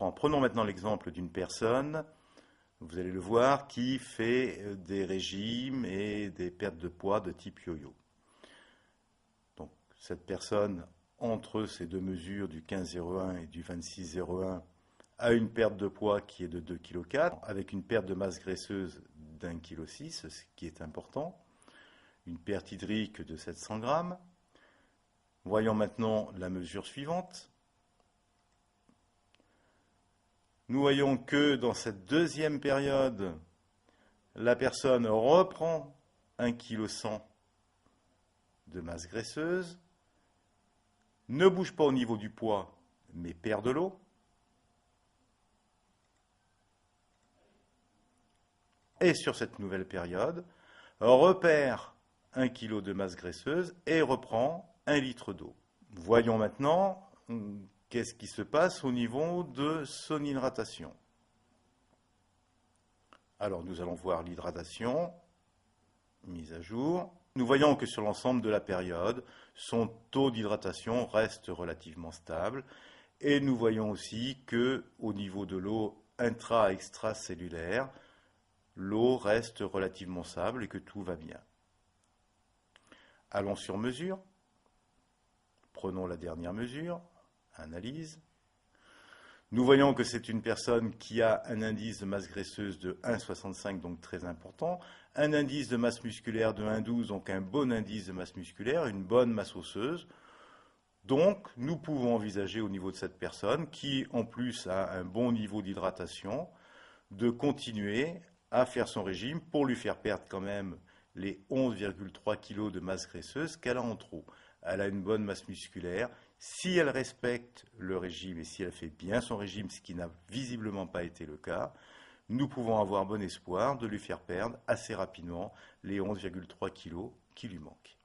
Prenons maintenant l'exemple d'une personne, vous allez le voir, qui fait des régimes et des pertes de poids de type yo-yo. Donc cette personne, entre ces deux mesures du 15,01 et du 26,01, a une perte de poids qui est de 2,4 kg, avec une perte de masse graisseuse d'1,6 kg, ce qui est important, une perte hydrique de 700 grammes. Voyons maintenant la mesure suivante. Nous voyons que dans cette deuxième période, la personne reprend 1,1 kg de masse graisseuse, ne bouge pas au niveau du poids, mais perd de l'eau. Et sur cette nouvelle période, repère 1 kg de masse graisseuse et reprend 1 litre d'eau. Voyons maintenant qu'est-ce qui se passe au niveau de son hydratation. Alors nous allons voir l'hydratation, mise à jour. Nous voyons que sur l'ensemble de la période, son taux d'hydratation reste relativement stable. Et nous voyons aussi qu'au niveau de l'eau intra-extracellulaire, l'eau reste relativement stable et que tout va bien. Allons sur mesure. Prenons la dernière mesure, analyse. Nous voyons que c'est une personne qui a un indice de masse graisseuse de 1,65, donc très important, un indice de masse musculaire de 1,12, donc un bon indice de masse musculaire, une bonne masse osseuse. Donc, nous pouvons envisager au niveau de cette personne, qui en plus a un bon niveau d'hydratation, de continuer à faire son régime pour lui faire perdre quand même les 11,3 kg de masse graisseuse qu'elle a en trop. Elle a une bonne masse musculaire. Si elle respecte le régime et si elle fait bien son régime, ce qui n'a visiblement pas été le cas, nous pouvons avoir bon espoir de lui faire perdre assez rapidement les 11,3 kg qui lui manquent.